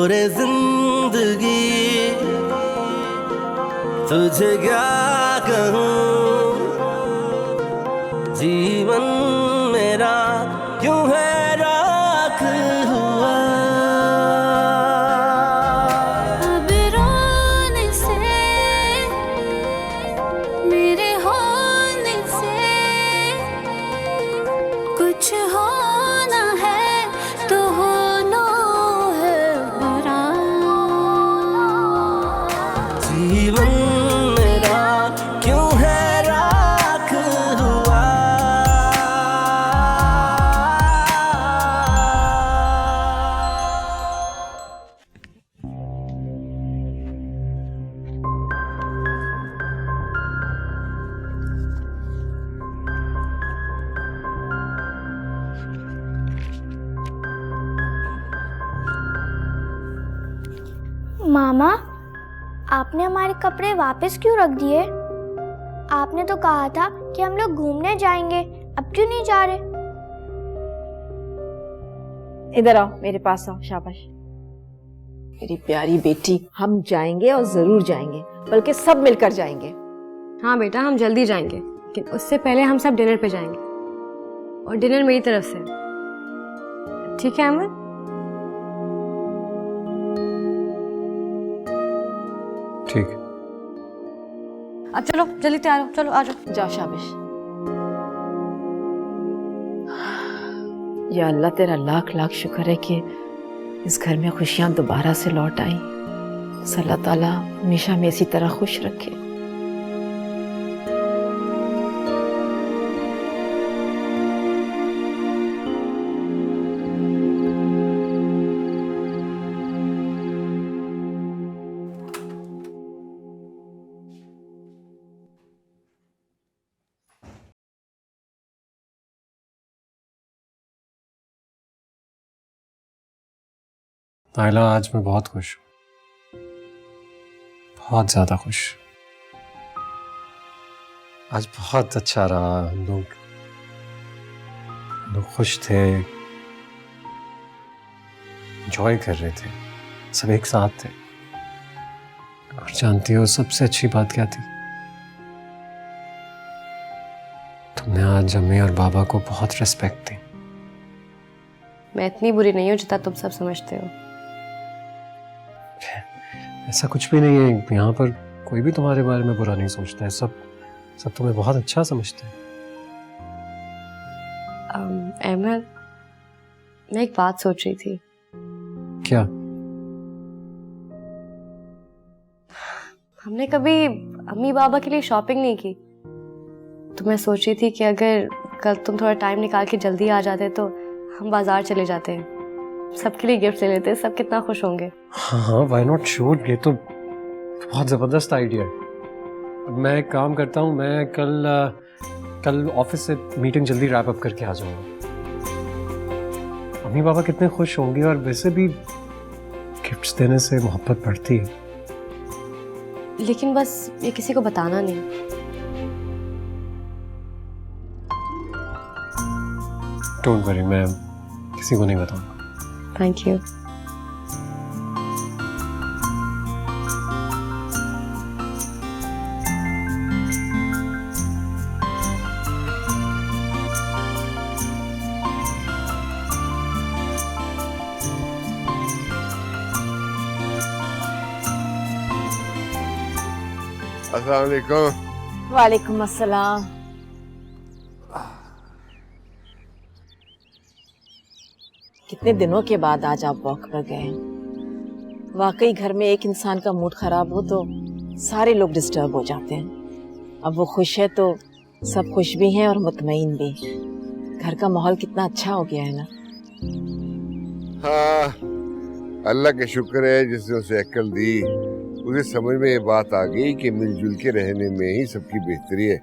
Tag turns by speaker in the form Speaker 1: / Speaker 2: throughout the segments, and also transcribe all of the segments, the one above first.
Speaker 1: रे जिंदगी तुझे क्या कहूँ, जीवन मेरा क्यों है राख हुआ।
Speaker 2: अब रोने से मेरे होने से कुछ होना है तो होना है बुरा।
Speaker 1: जीवन मेरा क्यों है राख हुआ।
Speaker 3: मामा, आपने हमारे कपड़े वापस क्यों रख दिए? आपने तो कहा था कि हम लोग घूमने जाएंगे, अब क्यों नहीं जा रहे?
Speaker 4: इधर आओ, मेरे पास आओ। शाबाश मेरी प्यारी बेटी, हम जाएंगे और जरूर जाएंगे, बल्कि सब मिलकर जाएंगे।
Speaker 5: हाँ बेटा, हम जल्दी जाएंगे, लेकिन उससे पहले हम सब डिनर पे जाएंगे, और डिनर मेरी तरफ से, ठीक है अमन?
Speaker 6: ठीक।
Speaker 5: अब चलो जल्दी तैयार हो, चलो आ जाओ।
Speaker 4: जाओ, शाबाश। या अल्लाह, तेरा लाख लाख शुक्र है कि इस घर में खुशियां दोबारा से लौट आई। अल्लाह ताला हमेशा हमें इसी तरह खुश रखे।
Speaker 6: नाइला, आज मैं बहुत खुश हूँ, बहुत ज्यादा खुश। आज बहुत अच्छा रहा। हम लोग खुश थे, एंजॉय कर रहे थे, सब एक साथ थे। और जानती हो सबसे अच्छी बात क्या थी? तुमने आज अम्मी और बाबा को बहुत रिस्पेक्ट दी।
Speaker 5: मैं इतनी बुरी नहीं हूँ जितना तुम सब समझते हो।
Speaker 6: ऐसा कुछ भी नहीं है, यहाँ पर कोई भी तुम्हारे बारे में बुरा नहीं सोचता है। सब तुम्हें बहुत अच्छा समझते हैं।
Speaker 5: अहमद, मैं एक बात सोच रही थी।
Speaker 6: क्या?
Speaker 5: हमने कभी अम्मी बाबा के लिए शॉपिंग नहीं की, तो मैं सोच रही थी कि अगर कल तुम थोड़ा टाइम निकाल के जल्दी आ जाते तो हम बाजार चले जाते हैं, सबके लिए गिफ्ट ले लेते हैं, सब कितना खुश होंगे।
Speaker 6: हाँ, व्हाई नॉट, श्योर। ये तो बहुत जबरदस्त आइडिया है। मैं एक काम करता हूँ, मैं कल ऑफिस से मीटिंग जल्दी रैप अप करके आ जाऊंगा। अम्मी बाबा कितने खुश होंगे, और वैसे भी गिफ्ट्स देने से मोहब्बत बढ़ती है।
Speaker 5: लेकिन बस ये किसी को बताना नहीं।
Speaker 6: डोंट वरी, मैं किसी को नहीं बताऊंगा।
Speaker 5: Thank you.
Speaker 7: अस्सलाम वालेकुम।
Speaker 4: वालेकुम अस्सलाम। कितने दिनों के बाद आज आप वॉक पर गए। वाकई घर में एक इंसान का मूड खराब हो तो सारे लोग डिस्टर्ब हो जाते हैं। अब वो खुश है तो सब खुश भी हैं और मुतमईन भी। घर का माहौल कितना अच्छा हो गया है ना।
Speaker 7: हाँ, अल्लाह के शुक्र है जिसने उसे अक्ल दी। उसे समझ में ये बात आ गई कि मिलजुल के रहने में ही सबकी बेहतरी है।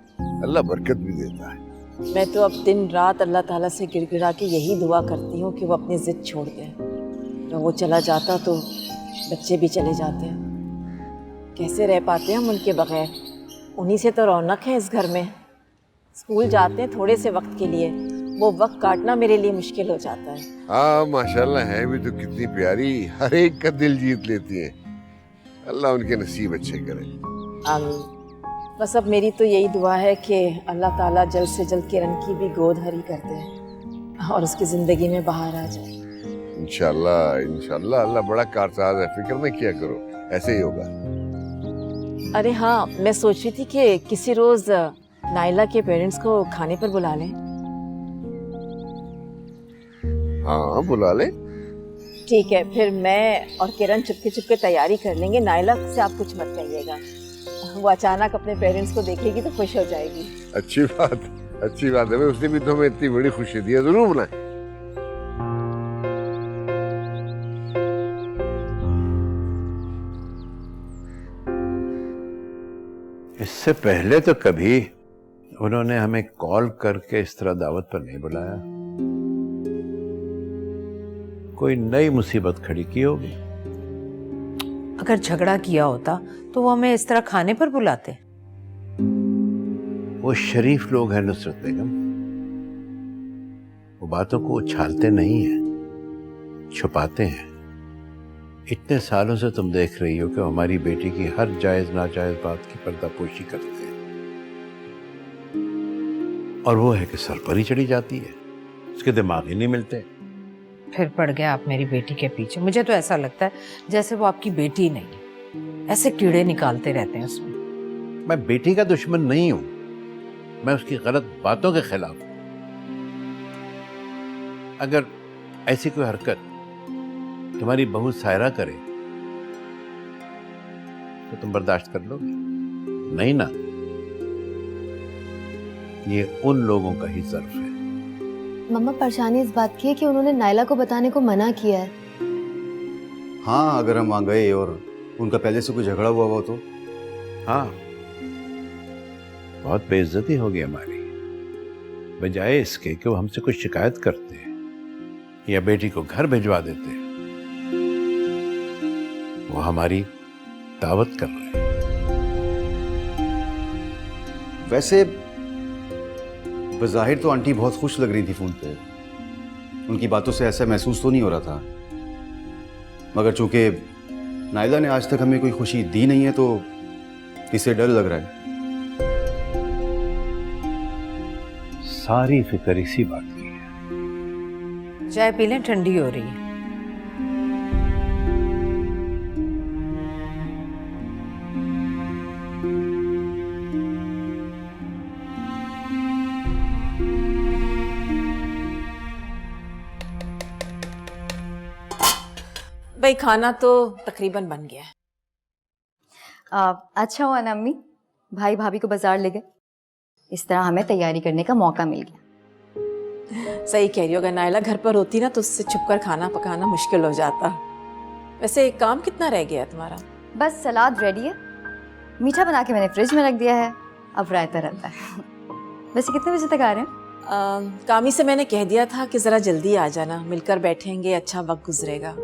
Speaker 7: अल्लाह बरकत भी देता है।
Speaker 4: मैं तो अब दिन रात अल्लाह ताला से गिड़गिड़ा के यही दुआ करती हूँ कि वो अपनी जिद छोड़ दे। तो वो चला जाता तो बच्चे भी चले जाते हैं। कैसे रह पाते हैं हम उनके बगैर? उन्हीं से तो रौनक है इस घर में। स्कूल जाते हैं थोड़े से वक्त के लिए, वो वक्त काटना मेरे लिए मुश्किल हो जाता है।
Speaker 7: हाँ माशाल्लाह है भी तो कितनी प्यारी, हर एक का दिल जीत लेती है। अल्लाह उनके नसीब अच्छे करे।
Speaker 4: आमीन। बस अब मेरी तो यही दुआ है कि अल्लाह ताला जल्द से जल्द किरण की भी गोद हरी कर दे और उसकी जिंदगी में बाहर आ जाए।
Speaker 7: इंशाल्लाह इंशाल्लाह, अल्लाह बड़ा कारसाज है, फिक्र न किया करो, ऐसे ही होगा।
Speaker 4: अरे हाँ, मैं सोच रही थी कि किसी रोज नाइला के पेरेंट्स को खाने पर बुला लें।
Speaker 7: हाँ बुला ले।
Speaker 4: ठीक है, फिर मैं और किरण चुपके चुपके तैयारी कर लेंगे। नाइला से आप कुछ मत कहिएगा, वो अचानक अपने पेरेंट्स को देखेगी तो खुश हो जाएगी।
Speaker 7: अच्छी बात है। मैं उसने भी तो हमें इतनी बड़ी खुशी दी है, जरूर बुलाएं।
Speaker 8: इससे पहले तो कभी उन्होंने हमें कॉल करके इस तरह दावत पर नहीं बुलाया। कोई नई मुसीबत खड़ी की होगी।
Speaker 9: अगर झगड़ा किया होता तो वो हमें इस तरह खाने पर बुलाते।
Speaker 8: वो शरीफ लोग हैं नुसरत बेगम, वो बातों को उछालते नहीं हैं, छुपाते हैं। इतने सालों से तुम देख रही हो कि हमारी बेटी की हर जायज नाजायज बात की पर्दापोशी करते हैं, और वो है कि सर पर ही चढ़ी जाती है, उसके दिमाग ही नहीं मिलते।
Speaker 9: फिर पड़ गया आप मेरी बेटी के पीछे। मुझे तो ऐसा लगता है जैसे वो आपकी बेटी नहीं है, ऐसे कीड़े निकालते रहते हैं उसमें।
Speaker 8: मैं बेटी का दुश्मन नहीं हूं, मैं उसकी गलत बातों के खिलाफ हूं। अगर ऐसी कोई हरकत तुम्हारी बहू सायरा करे तो तुम बर्दाश्त कर लोगे? नहीं ना, ये उन लोगों का ही ज़र्फ है।
Speaker 5: मम्मा, परेशानी इस बात की है कि उन्होंने नाइला को बताने को मना किया है।
Speaker 10: हाँ, अगर हम वहाँ गए और उनका पहले से कोई झगड़ा हुआ तो?
Speaker 8: हाँ, बहुत बेइज्जती होगी हमारी। बजाय इसके कि वो हमसे कुछ शिकायत करते या बेटी को घर भिजवा देते, वो हमारी दावत कर रहे हैं।
Speaker 10: वैसे बज़ाहिर तो आंटी बहुत खुश लग रही थी फोन पे, उनकी बातों से ऐसा महसूस तो नहीं हो रहा था, मगर चूंकि नाइला ने आज तक हमें कोई खुशी दी नहीं है तो इससे डर लग रहा है।
Speaker 8: सारी फिक्र इसी बात की है।
Speaker 9: चाय पी लें, ठंडी हो रही है।
Speaker 4: भाई खाना तो तकरीबन बन गया है।
Speaker 5: अच्छा हुआ ना अम्मी, भाई भाभी को बाजार ले गए, इस तरह हमें तैयारी करने का मौका मिल गया।
Speaker 4: सही कह रही हो, अगर नाइला घर पर होती ना तो उससे छुपकर खाना पकाना मुश्किल हो जाता। वैसे काम कितना रह गया है तुम्हारा?
Speaker 5: बस सलाद रेडी है, मीठा बना के मैंने फ्रिज में रख दिया है, अब रायता रहता है। वैसे कितने बजे तक आ रहे हैं?
Speaker 4: कामी से मैंने कह दिया था कि ज़रा जल्दी आ जाना, मिलकर बैठेंगे, अच्छा वक्त गुजरेगा।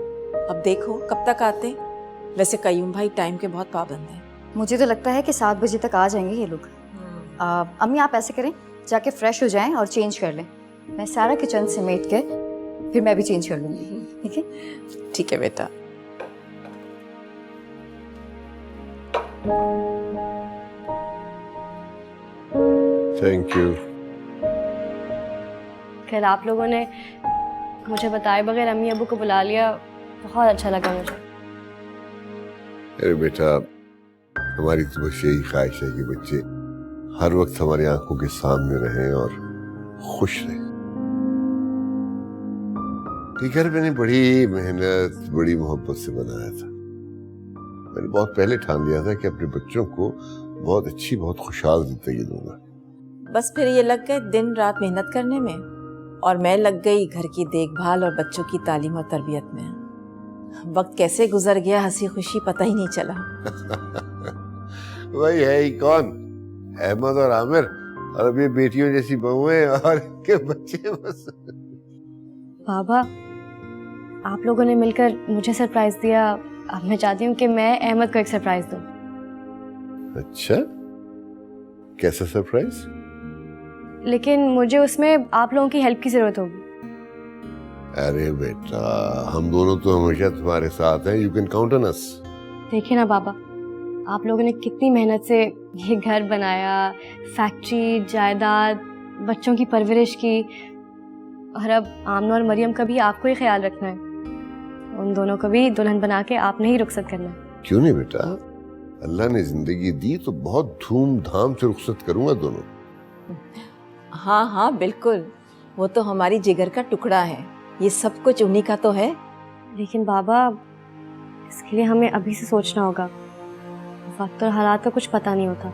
Speaker 4: अब देखो कब तक आते। वैसे कयूम भाई टाइम के बहुत पाबंद हैं।
Speaker 5: मुझे तो लगता है कि 7 बजे तक आ जाएंगे ये लोग। अम्मी आप ऐसे करें, जाके फ्रेश हो जाएं और चेंज कर लें, मैं सारा किचन समेट के फिर मैं भी चेंज कर लूँगी। ठीक है?
Speaker 4: ठीक है बेटा।
Speaker 7: Thank you.
Speaker 5: खैर आप लोगों ने मुझे बताए बगैर अम्मी अबू को बुला लिया, बहुत अच्छा लगा मुझे।
Speaker 7: अरे बेटा, हमारी तो बस यही ख्वाहिश है कि बच्चे हर वक्त हमारी आंखों के सामने रहें और खुश रहें। ये घर मैंने बड़ी मेहनत, बड़ी मोहब्बत से बनाया था। मैंने बहुत पहले ठान लिया था कि अपने बच्चों को बहुत अच्छी, बहुत खुशहाल जिंदगी दूंगा।
Speaker 4: बस फिर ये लग गए दिन रात मेहनत करने में, और मैं लग गई घर की देखभाल और बच्चों की तालीम और तरबियत में। वक्त कैसे गुजर गया हंसी खुशी पता ही नहीं चला।
Speaker 7: वही है ही कौन, अहमद और आमिर, और अब ये बेटियों जैसी बहुएं और इनके बच्चे। बस
Speaker 5: बाबा, आप लोगों ने मिलकर मुझे सरप्राइज दिया, अब मैं चाहती हूँ कि मैं अहमद को एक सरप्राइज दूँ।
Speaker 7: अच्छा, कैसा सरप्राइज?
Speaker 5: लेकिन मुझे उसमें आप लोगों की हेल्प की ज़रूरत होगी।
Speaker 7: अरे बेटा, हम दोनों तो हमेशा तुम्हारे साथ हैं, you can count on us.
Speaker 5: देखिए ना बाबा, आप लोगों ने कितनी मेहनत से ये घर बनाया, फैक्ट्री, जायदाद, बच्चों की परवरिश की, और अब आमना और मरियम का भी आपको ही ख्याल रखना है। उन दोनों को भी दुल्हन बना के आपने ही रुखसत करना है।
Speaker 7: क्यों नहीं बेटा, अल्लाह ने जिंदगी दी तो बहुत धूमधाम से रुखसत करूंगा दोनों।
Speaker 4: हाँ हाँ बिल्कुल, वो तो हमारी जिगर का टुकड़ा है, ये सब कुछ उन्हीं का तो है।
Speaker 5: लेकिन बाबा, इसके लिए हमें अभी से सोचना होगा। वक्त और हालात का कुछ पता नहीं होता,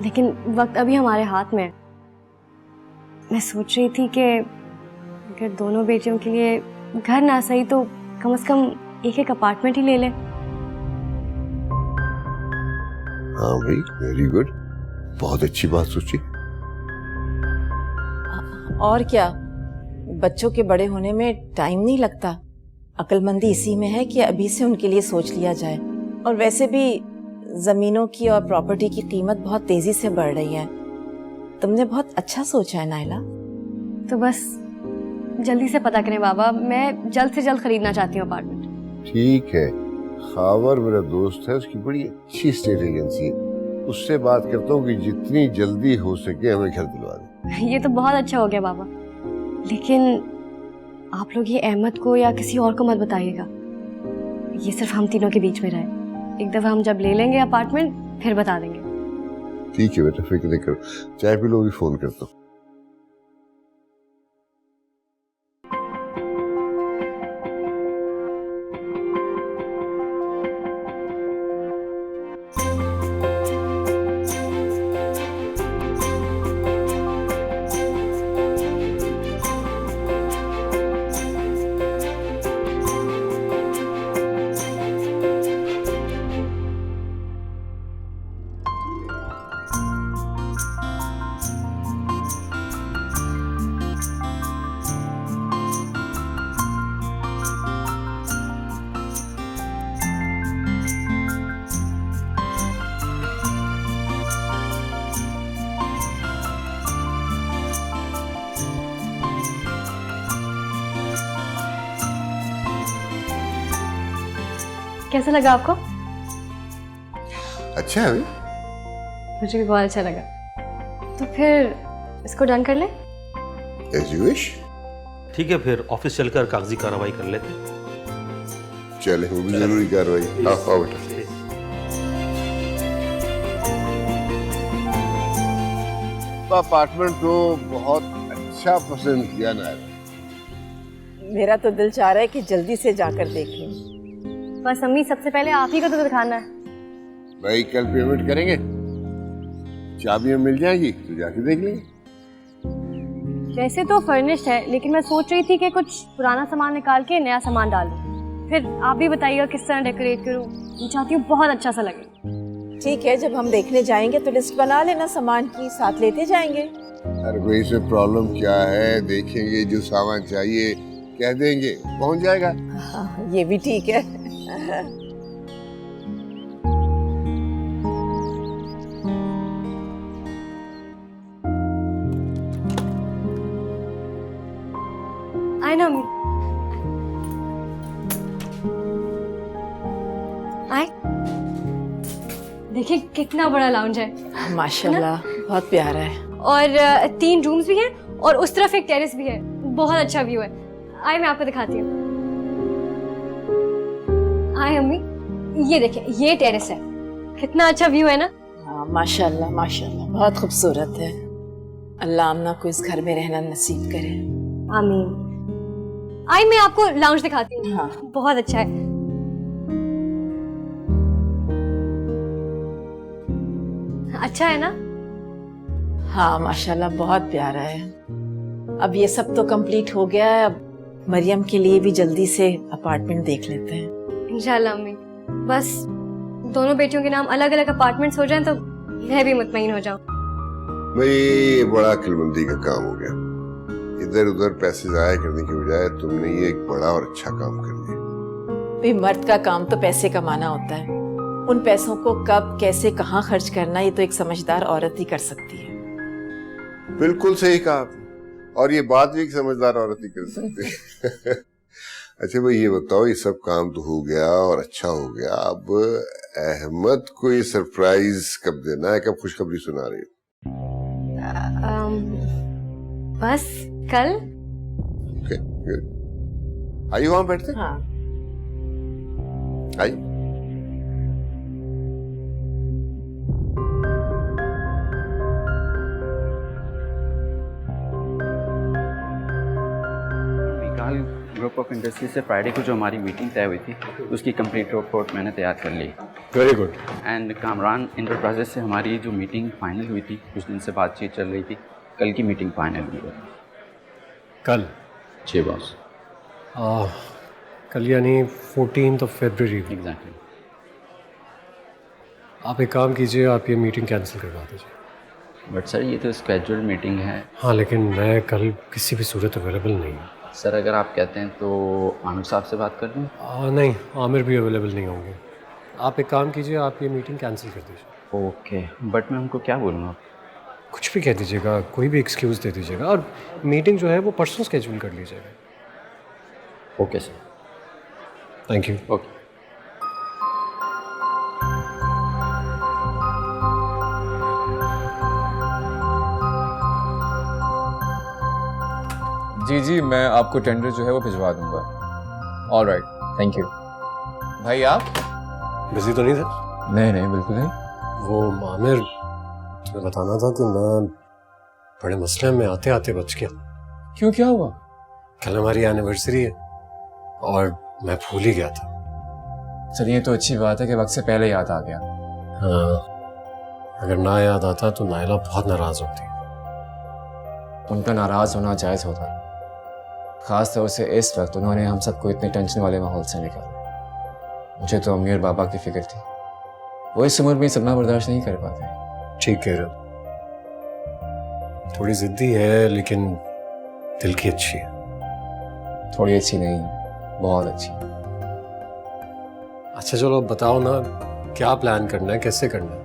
Speaker 5: लेकिन वक्त अभी हमारे हाथ में है। मैं सोच रही थी कि अगर दोनों बेटियों के लिए घर ना सही तो कम से कम एक एक अपार्टमेंट ही ले लें।
Speaker 7: हाँ भाई, वेरी गुड, बहुत अच्छी बात सोची।
Speaker 4: और क्या, बच्चों के बड़े होने में टाइम नहीं लगता। अक्लमंदी इसी में है कि अभी से उनके लिए सोच लिया जाए। और वैसे भी जमीनों की और प्रॉपर्टी की कीमत बहुत तेजी से बढ़ रही है। तुमने बहुत अच्छा सोचा है नाइला।
Speaker 5: तो बस जल्दी से पता करें बाबा, मैं जल्द से जल्द खरीदना चाहती हूँ अपार्टमेंट।
Speaker 7: ठीक है, खावर मेरा दोस्त है, उसकी बड़ी अच्छी स्टेट एजेंसी है, उससे बात करता हूँ कि जितनी जल्दी हो सके हमें घर दिलवा दे।
Speaker 5: ये तो बहुत अच्छा हो गया बाबा, लेकिन आप लोग ये अहमद को या किसी और को मत बताइएगा। ये सिर्फ हम तीनों के बीच में रहे। एक दफा हम जब ले लेंगे अपार्टमेंट फिर बता देंगे।
Speaker 7: ठीक है बेटा, फिक्र नहीं करो, चाय पी लो, भी फोन करता हूँ।
Speaker 5: कैसा लगा आपको?
Speaker 7: अच्छा है भाई,
Speaker 5: मुझे भी बहुत अच्छा लगा। तो फिर इसको डन कर ले।
Speaker 7: as you wish।
Speaker 11: ठीक है, फिर ऑफिस चलकर कागजी कार्रवाई कर लेते हैं।
Speaker 7: चले, वो भी जरूरी कार्रवाई। आओ बेटा। अपार्टमेंट तो बहुत अच्छा पसंद किया ना।
Speaker 4: मेरा तो दिल चाह रहा है कि जल्दी से जाकर देखें।
Speaker 5: बस अम्मी, सबसे पहले आप ही को तो दिखाना है।
Speaker 7: भाई कल पेमेंट करेंगे, चाबियां मिल जाएगी तो जाके देख लेंगे।
Speaker 5: वैसे तो फर्निश्ड है, लेकिन मैं सोच रही थी कि कुछ पुराना सामान निकाल के नया सामान डाल दूं। फिर आप भी बताइएगा किस तरह डेकोरेट करूं। मैं चाहती हूँ बहुत अच्छा सा लगे।
Speaker 4: ठीक है, जब हम देखने जाएंगे तो लिस्ट बना लेना सामान की, साथ लेते जाएंगे।
Speaker 7: अरे भाई, इसमें प्रॉब्लम क्या है, देखेंगे जो सामान चाहिए कह देंगे, पहुंच जाएगा।
Speaker 4: हाँ, ये भी ठीक है।
Speaker 5: आए ना अम्मी, आए। देखिए कितना बड़ा लाउंज है।
Speaker 4: माशाल्लाह, बहुत प्यारा है।
Speaker 5: और 3 रूम्स भी हैं और उस तरफ एक टेरेस भी है। बहुत अच्छा व्यू है। आए, मैं आपको दिखाती हूँ। आए अम्मी, ये देखिए, ये टेरेस है। कितना अच्छा व्यू है ना।
Speaker 4: हाँ, माशाल्लाह माशाल्लाह, बहुत खूबसूरत है। अल्लाह आमना को इस घर में रहना नसीब करे।
Speaker 5: आमीन। आए, मैं आपको लाउंज दिखाती हूँ।
Speaker 4: हाँ।
Speaker 5: बहुत अच्छा है। अच्छा है ना?
Speaker 4: हाँ माशाल्लाह, बहुत प्यारा है। अब ये सब तो कंप्लीट हो गया है, अब मरियम के लिए भी जल्दी से अपार्टमेंट देख लेते हैं।
Speaker 5: इंशाल्लाह अम्मी, बस दोनों बेटियों के नाम अलग अलग अपार्टमेंट्स हो जाएं तो मैं भी मुतमईन हो जाऊं।
Speaker 7: भाई ये बड़ा अक्लमंदी का काम हो गया, इधर उधर पैसे जाया करने की बजाय तुमने ये एक बड़ा और अच्छा काम कर दिया।
Speaker 4: भाई मर्द का काम तो पैसे कमाना होता है, उन पैसों को कब कैसे कहाँ खर्च करना ये तो एक समझदार औरत ही कर सकती है।
Speaker 7: बिल्कुल सही कहा आपने, और ये बात भी एक समझदार औरत ही कर सकती है। अच्छा भाई ये बताओ, ये सब काम तो हो गया और अच्छा हो गया, अब अहमद को ये सरप्राइज कब देना है, कब खुशखबरी सुना रही हो?
Speaker 5: बस कल।
Speaker 7: Okay good. आइए वहां बैठते हैं।
Speaker 4: हाँ।
Speaker 7: आइए।
Speaker 12: विकाल ग्रुप ऑफ इंडस्ट्री से फ्राइडे को जो हमारी मीटिंग तय हुई थी उसकी कंप्लीट रिपोर्ट मैंने तैयार कर ली।
Speaker 6: Very good.
Speaker 12: And Kamran enterprises से हमारी जो मीटिंग फाइनल हुई थी, कुछ दिन से बातचीत चल रही थी, कल की मीटिंग फाइनल हुई है।
Speaker 6: कल?
Speaker 12: जी बॉस।
Speaker 6: कल यानी 14 फरवरी।
Speaker 12: एग्जैक्टली।
Speaker 6: आप एक काम कीजिए, आप ये मीटिंग कैंसिल करवा दीजिए।
Speaker 12: बट सर ये तो स्केड्यूल्ड मीटिंग है।
Speaker 6: हाँ लेकिन मैं कल किसी भी सूरत अवेलेबल नहीं हूँ।
Speaker 12: सर अगर आप कहते हैं तो आमिर साहब से बात कर दूँ?
Speaker 6: नहीं, आमिर भी अवेलेबल नहीं होंगे। आप एक काम कीजिए, आप ये मीटिंग कैंसिल कर दीजिए।
Speaker 12: ओके, बट मैं उनको क्या बोलूँगा?
Speaker 6: कुछ भी कह दीजिएगा, कोई भी एक्सक्यूज़ दे दीजिएगा, और मीटिंग जो है वो परसों स्केड्यूल कर लीजिएगा।
Speaker 12: Okay sir.
Speaker 6: Thank you.
Speaker 12: Okay.
Speaker 13: जी मैं आपको टेंडर जो है वो भिजवा दूंगा। All right, thank you. भाई आप
Speaker 6: बिजी तो नहीं थे?
Speaker 13: नहीं बिल्कुल नहीं।
Speaker 6: वो आमिर, तुम्हें बताना था कि मैं बड़े मसले में आते आते बच गया।
Speaker 13: क्यों, क्या हुआ?
Speaker 6: कल हमारी एनिवर्सरी है और मैं भूल ही गया था।
Speaker 13: चलिए तो अच्छी बात है कि वक्त से पहले याद आ गया।
Speaker 6: हाँ, अगर ना याद आता तो नायला बहुत नाराज होती।
Speaker 13: उनका नाराज होना जायज़ होता, खास तौर से इस वक्त उन्होंने हम सबको इतने टेंशन वाले माहौल से निकाला। मुझे तो अम्मी और बाबा की फिक्र थी, वो इस उम्र में सदमा बर्दाश्त नहीं कर पाते।
Speaker 6: ठीक कह रहे हो, थोड़ी जिद्दी है लेकिन दिल की अच्छी है।
Speaker 13: थोड़ी अच्छी नहीं, बहुत अच्छी।
Speaker 6: अच्छा चलो अब बताओ ना, क्या प्लान करना है, कैसे करना है?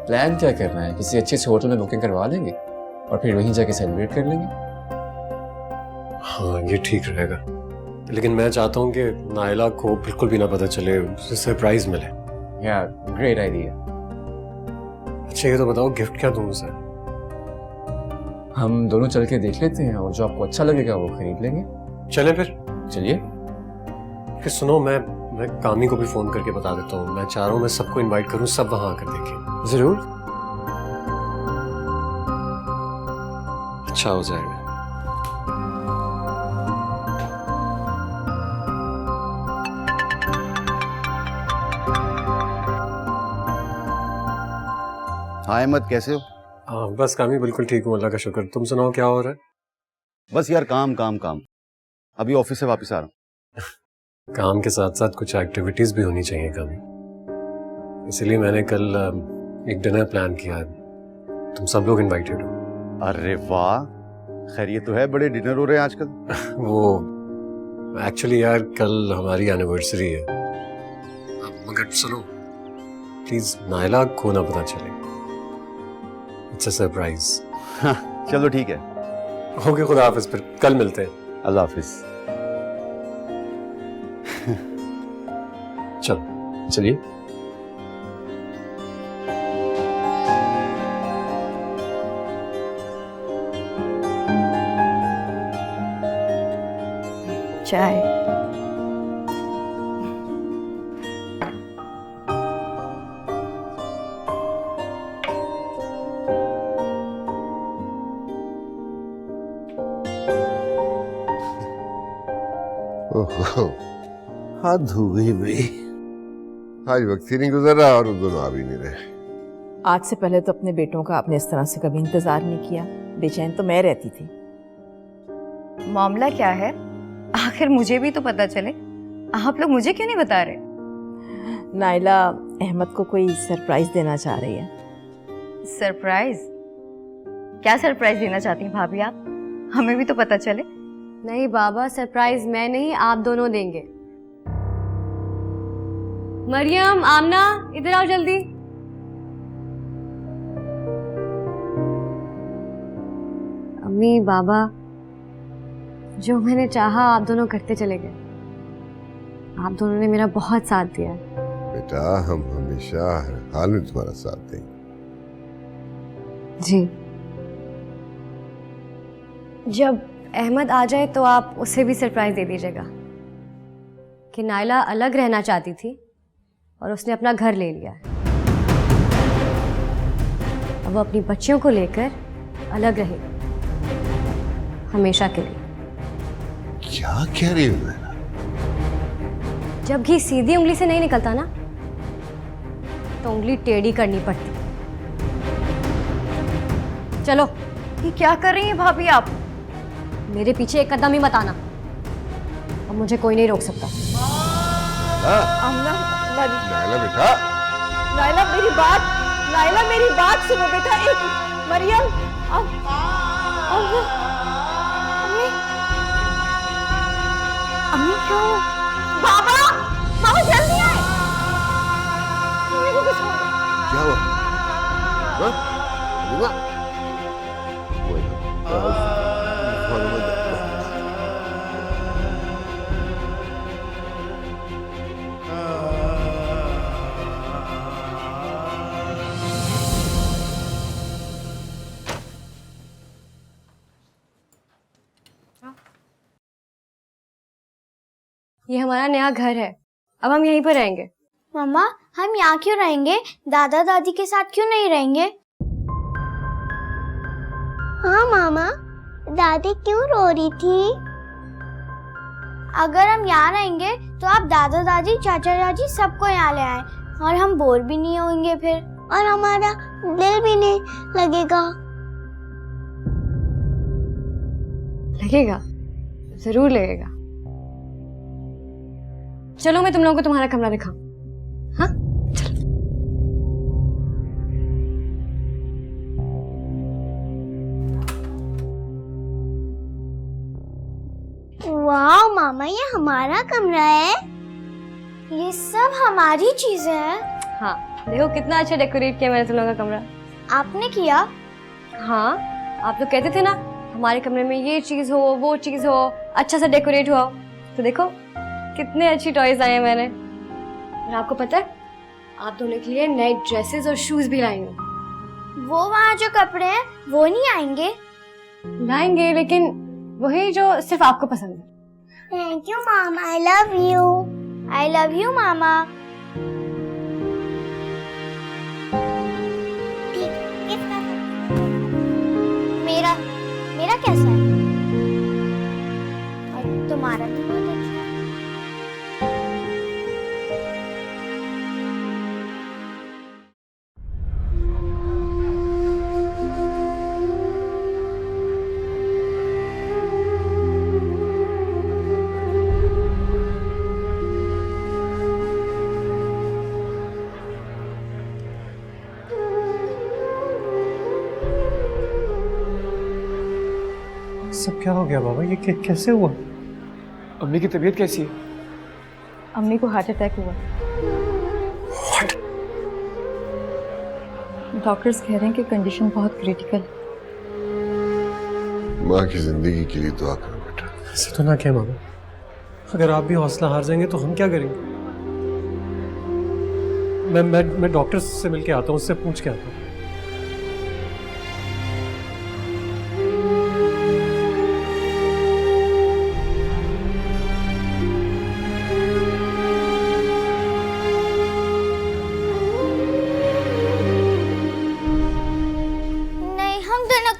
Speaker 13: प्लान क्या करना है, किसी अच्छे से होटल में बुकिंग करवा लेंगे और फिर वहीं जाके सेलिब्रेट कर लेंगे।
Speaker 6: हाँ ये ठीक रहेगा, लेकिन मैं चाहता हूँ कि नायला को बिल्कुल भी ना पता चले, उसे सरप्राइज मिले।
Speaker 13: यार ग्रेट आइडिया।
Speaker 6: अच्छा ये तो बताओ गिफ्ट क्या दूँ उसे?
Speaker 13: हम दोनों चल के देख लेते हैं और जो आपको अच्छा लगेगा वो खरीद लेंगे।
Speaker 6: चलें फिर?
Speaker 13: चलिए।
Speaker 6: फिर सुनो, मैं कामी को भी फोन करके बता देता हूँ। मैं चाह रहा हूँ मैं सबको इनवाइट करूँ, सब वहाँ आकर देखें।
Speaker 13: जरूर।
Speaker 6: अच्छा हो जाएगा।
Speaker 10: हाँ अहमद, कैसे हो?
Speaker 6: हाँ बस कामी बिल्कुल ठीक हूँ, अल्लाह का शुक्र। तुम सुनाओ क्या हो रहा है?
Speaker 10: बस यार काम काम काम, अभी ऑफिस से वापस आ रहा हूँ।
Speaker 6: काम के साथ साथ कुछ एक्टिविटीज भी होनी चाहिए कामी, इसलिए मैंने कल एक डिनर प्लान किया है। तुम सब लोग इनवाइटेड हो।
Speaker 10: अरे वाह, खैर ये तो है, बड़े डिनर हो रहे हैं आजकल।
Speaker 6: वो एक्चुअली यार कल हमारी एनिवर्सरी है, मगर सुनो प्लीज नायला को ना पता चले, इट्स अ सरप्राइज।
Speaker 10: चलो ठीक है।
Speaker 6: ओके, खुदा हाफिज, फिर कल मिलते हैं।
Speaker 10: अल्लाह हाफिज।
Speaker 6: चलो
Speaker 13: चलिए।
Speaker 4: चाय।
Speaker 7: हाथ धो गई भाई, आज वक्त ही नहीं गुजरा और वो दोनों आ भी नहीं रहे।
Speaker 4: आज से पहले तो अपने बेटों का आपने इस तरह से कभी इंतजार नहीं किया। बेचैन तो मैं रहती थी।
Speaker 14: मामला क्या है? आखिर मुझे भी तो पता चले, आप लोग मुझे क्यों नहीं बता रहे?
Speaker 4: नायला अहमद को कोई सरप्राइज देना चाह रही है।
Speaker 14: सरप्राइज? क्या सरप्राइज देना चाहती हैं भाभी आप? हमें भी तो पता चले।
Speaker 5: नहीं बाबा, सरप्राइज मैं नहीं, आप दोनों देंगे। मरियम, आमना, इधर आओ जल्दी। अम्मी बाबा, जो मैंने चाहा आप दोनों करते चले गए। आप दोनों ने मेरा बहुत साथ दिया है।
Speaker 7: बेटा हम हमेशा हर हाल में तुम्हारा साथ देंगे।
Speaker 5: जी। जब अहमद आ जाए तो आप उसे भी सरप्राइज दे दीजिएगा कि नायला अलग रहना चाहती थी और उसने अपना घर ले लिया है। अब वो अपनी बच्चियों को लेकर अलग रहेगी हमेशा के लिए।
Speaker 7: क्या कह रही हो नैना?
Speaker 5: जब घी सीधी उंगली से नहीं निकलता ना, तो उंगली टेढ़ी करनी पड़ती। चलो।
Speaker 14: ये क्या कर रही हैं भाभी आप?
Speaker 5: मेरे पीछे एक कदम ही मत आना, अब मुझे कोई नहीं रोक सकता।
Speaker 7: नायला बेटा,
Speaker 4: नायला मेरी बात, नायला मेरी बात सुनो बेटा। एक मरियम,
Speaker 3: अम्मी क्यों?
Speaker 4: बाबा, बाबा जल्दी आए। मम्मी को कुछ हो गया।
Speaker 7: क्या हुआ? हाँ? हुआ?
Speaker 5: ये हमारा नया घर है, अब हम यहीं पर रहेंगे।
Speaker 3: मम्मा हम यहाँ क्यों रहेंगे? दादा दादी के साथ क्यों नहीं रहेंगे? हाँ मामा, दादी क्यों रो रही थी? अगर हम यहाँ रहेंगे तो आप दादा दादी चाचा चाची सबको यहाँ ले आए और हम बोर भी नहीं होंगे फिर, और हमारा दिल भी नहीं लगेगा।
Speaker 5: लगेगा, जरूर लगेगा। चलो मैं तुम लोगों को तुम्हारा कमरा दिखाऊं। हाँ चलो।
Speaker 3: वाह मामा, ये हमारा कमरा है। ये सब हमारी चीजें हैं।
Speaker 5: हाँ देखो कितना अच्छा डेकोरेट किया मैंने तुम लोगों का कमरा।
Speaker 3: आपने किया?
Speaker 5: हाँ, आप लोग कहते थे ना हमारे कमरे में ये चीज हो वो चीज हो, अच्छा सा डेकोरेट हुआ। तो देखो कितने अच्छी टॉयज आए हैं मैंने। और आपको पता है आप दोनों के लिए नए ड्रेसेस और शूज भी लाई हूँ।
Speaker 3: वो वहाँ जो कपड़े हैं वो नहीं आएंगे?
Speaker 5: लाएंगे, लेकिन वही जो सिर्फ आपको पसंद है।
Speaker 3: Thank you mama, I love you. I love you mama. मेरा मेरा कैसा है? और तुम्हारा भी बहुत अच्छा है।
Speaker 6: सब क्या हो गया बाबा? ये कैसे हुआ? अम्मी की तबीयत कैसी है?
Speaker 14: अम्मी को हार्ट अटैक हुआ। डॉक्टर्स कह रहे हैं कि कंडीशन बहुत क्रिटिकल।
Speaker 7: माँ की जिंदगी के लिए दुआ करो बेटा।
Speaker 6: ऐसे तो ना क्या मामा, अगर आप भी हौसला हार जाएंगे तो हम क्या करेंगे? मैं डॉक्टर से मिलके आता हूँ, उससे पूछ के आता हूँ।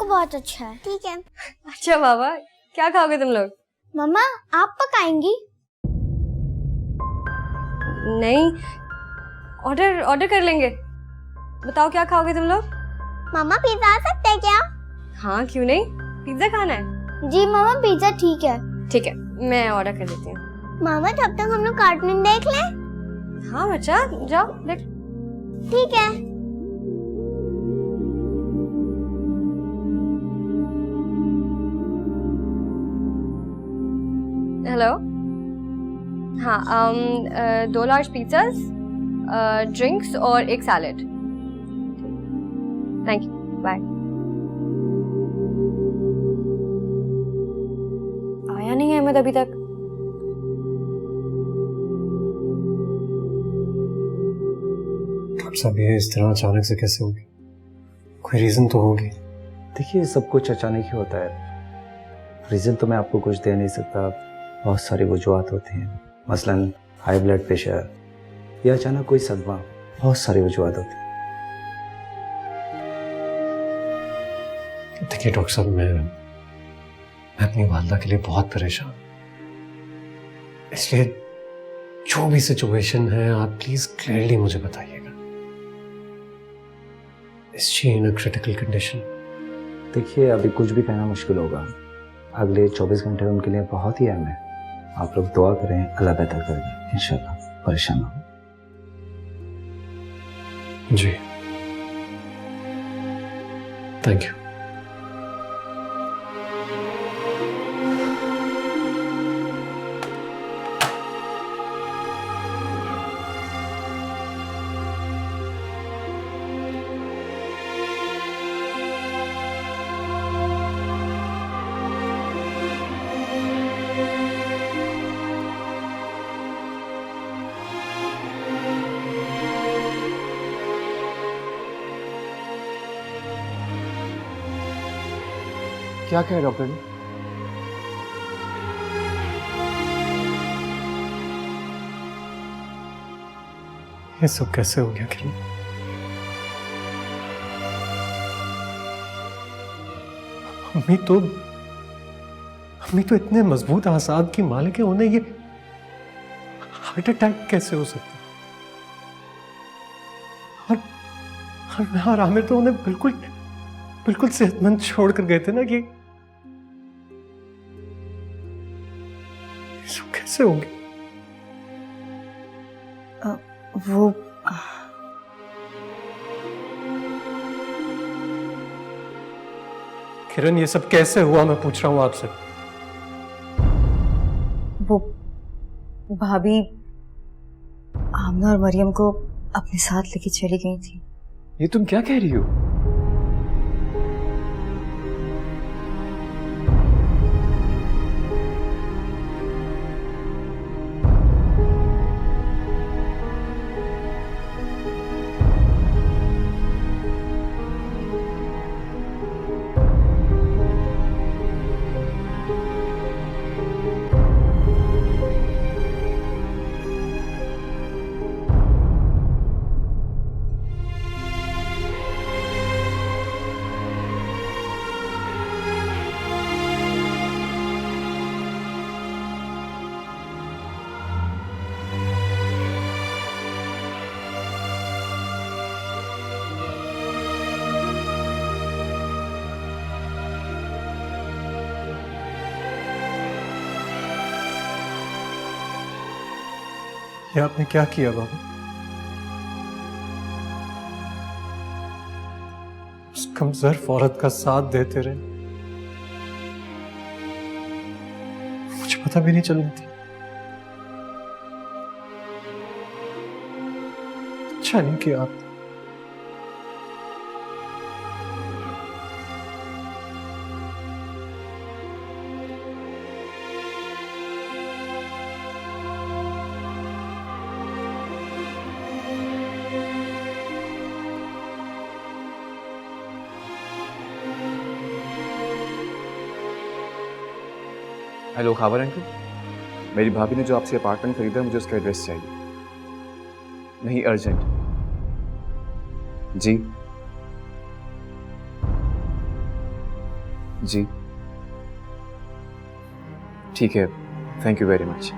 Speaker 3: बहुत अच्छा है। ठीक है।
Speaker 5: अच्छा बाबा, क्या खाओगे तुम लोग?
Speaker 3: मम्मा आप पकाएंगी?
Speaker 5: नहीं, ऑर्डर कर लेंगे। बताओ क्या खाओगे तुम लोग?
Speaker 3: मम्मा पिज्जा आ सकते हैं क्या?
Speaker 5: हाँ क्यों नहीं, पिज्जा खाना है?
Speaker 3: जी मम्मा पिज्जा ठीक है।
Speaker 5: ठीक है, मैं ऑर्डर कर देती हूँ।
Speaker 3: मामा तब तक हम लोग कार्टून देख लें?
Speaker 5: हाँ बच्चा जाओ देख।
Speaker 3: ठीक है।
Speaker 5: हेलो, हाँ 2 लार्ज पिज़्ज़ास, ड्रिंक्स और एक salad. Thank you, bye. Ahmed अभी तक?
Speaker 6: डॉक्टर साहब ये इस तरह अचानक से कैसे होगी? कोई रीजन तो होगी।
Speaker 15: देखिए सब कुछ अचानक ही होता है, रीज़न तो मैं आपको कुछ दे नहीं सकता। बहुत सारी वजूहत होती हैं, मसलन हाई ब्लड प्रेशर या अचानक कोई सदमा, बहुत सारी वजूहत होती हैं।
Speaker 6: देखिए डॉक्टर साहब, मैं अपनी वालदा के लिए बहुत परेशान, इसलिए जो भी सिचुएशन है आप प्लीज क्लियरली मुझे बताइएगा। Is she in a critical condition?
Speaker 15: देखिए अभी कुछ भी कहना मुश्किल होगा, अगले 24 घंटे उनके लिए बहुत ही अहम है। आप लोग दुआ करें, अल्लाह बेहतर करेगा इंशाल्लाह। परेशान हो
Speaker 6: जी, थैंक यू।
Speaker 13: क्या कहे डॉक्टर ने?
Speaker 6: ये सब कैसे हो गया किरण? अम्मी तो इतने मजबूत आसाब की मालिक है, उन्हें ये हार्ट अटैक कैसे हो सकता? और आमिर तो उन्हें बिल्कुल सेहतमंद छोड़ कर गए थे ना, कि सब कैसे होंगे?
Speaker 14: वो
Speaker 6: किरण ये सब कैसे हुआ, मैं पूछ रहा हूं आपसे।
Speaker 14: वो भाभी आमना और मरियम को अपने साथ लेके चली गई थी।
Speaker 13: ये तुम क्या कह रही हो?
Speaker 6: ये आपने क्या किया बाबा? उस कमजोर औरत का साथ देते रहे, मुझे पता भी नहीं चलनी थी। अच्छा नहीं किया आपने।
Speaker 13: हेलो खावर अंकल, मेरी भाभी ने जो आपसे अपार्टमेंट खरीदा है, मुझे उसका एड्रेस चाहिए। नहीं, अर्जेंट। जी जी ठीक है, थैंक यू वेरी मच।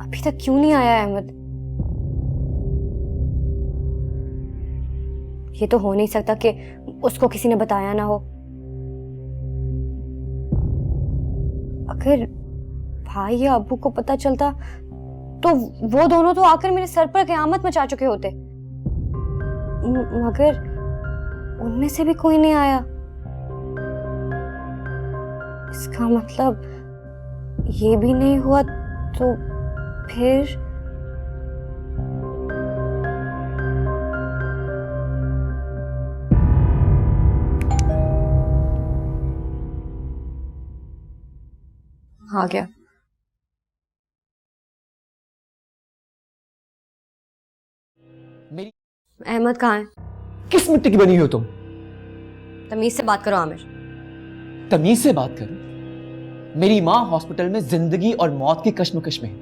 Speaker 5: अभी तक क्यों नहीं आया अहमद? ये तो हो नहीं सकता कि उसको किसी ने बताया ना हो। अगर भाई या अब्बू को पता चलता तो वो दोनों तो आकर मेरे सर पर क़यामत मचा चुके होते, मगर उनमें से भी कोई नहीं आया। इसका मतलब ये भी नहीं हुआ तो फिर आ गया।
Speaker 16: मेरी
Speaker 5: अहमद कहाँ है?
Speaker 16: किस मिट्टी की बनी हो तुम?
Speaker 5: तमीज से बात करो आमिर।
Speaker 16: तमीज से बात करो? मेरी माँ हॉस्पिटल में जिंदगी और मौत की कश्मकश में है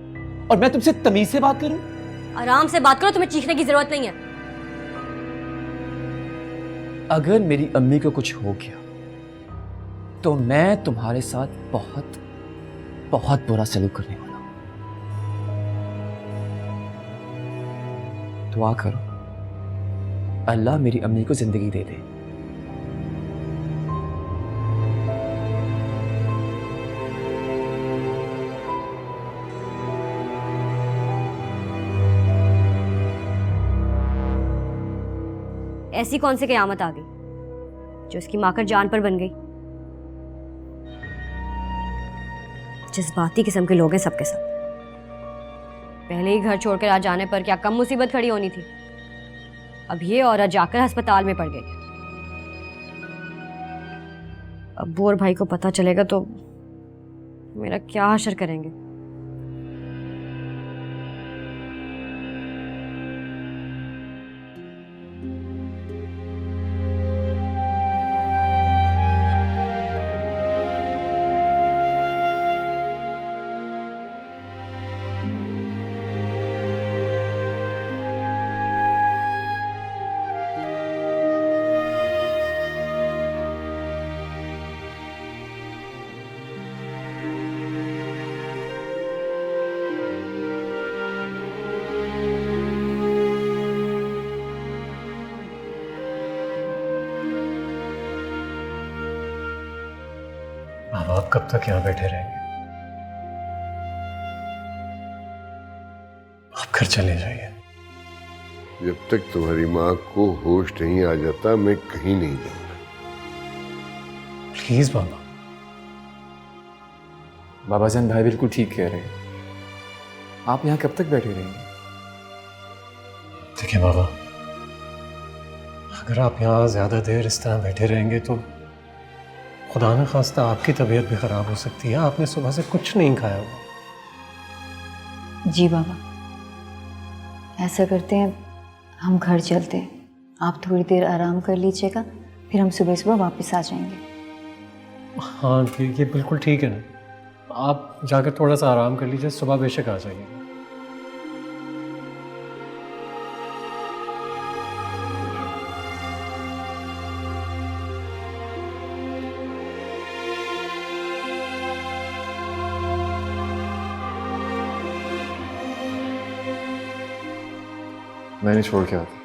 Speaker 16: और मैं तुमसे तमीज से बात करूं?
Speaker 5: आराम से बात करो, तुम्हें चीखने की जरूरत नहीं है।
Speaker 16: अगर मेरी अम्मी को कुछ हो गया तो मैं तुम्हारे साथ बहुत बहुत बुरा सलूक करने वाला हूं। दुआ करो अल्लाह मेरी अम्मी को जिंदगी दे दे।
Speaker 5: ऐसी कौन सी क़यामत आ गई जो उसकी माकर जान पर बन गई? जज्बाती किस्म के लोग हैं सबके सब। पहले ही घर छोड़कर आ जाने पर क्या कम मुसीबत खड़ी होनी थी? अब ये औरत जाकर अस्पताल में पड़ गई। अब्बू और भाई को पता चलेगा तो मेरा क्या हशर करेंगे?
Speaker 6: आप कब तक यहाँ बैठे रहेंगे? आप घर चले जाइए।
Speaker 7: जब तक तुम्हारी माँ को होश नहीं आ जाता मैं कहीं नहीं जाऊंगा।
Speaker 6: प्लीज बाबा।
Speaker 13: बाबा जान भाई बिल्कुल ठीक कह रहे हैं, आप यहाँ कब तक बैठे रहेंगे?
Speaker 6: देखिए बाबा, अगर आप यहाँ ज्यादा देर इस तरह बैठे रहेंगे तो खुदा न खास्ता आपकी तबीयत भी खराब हो सकती है। आपने सुबह से कुछ नहीं खाया हुआ।
Speaker 14: जी बाबा, ऐसा करते हैं हम घर चलते हैं, आप थोड़ी देर आराम कर लीजिएगा, फिर हम सुबह सुबह वापस आ जाएंगे।
Speaker 6: हाँ ये बिल्कुल ठीक है ना, आप जाकर थोड़ा सा आराम कर लीजिए, सुबह बेशक आ जाइए।
Speaker 13: मैंने छोड़ के आता।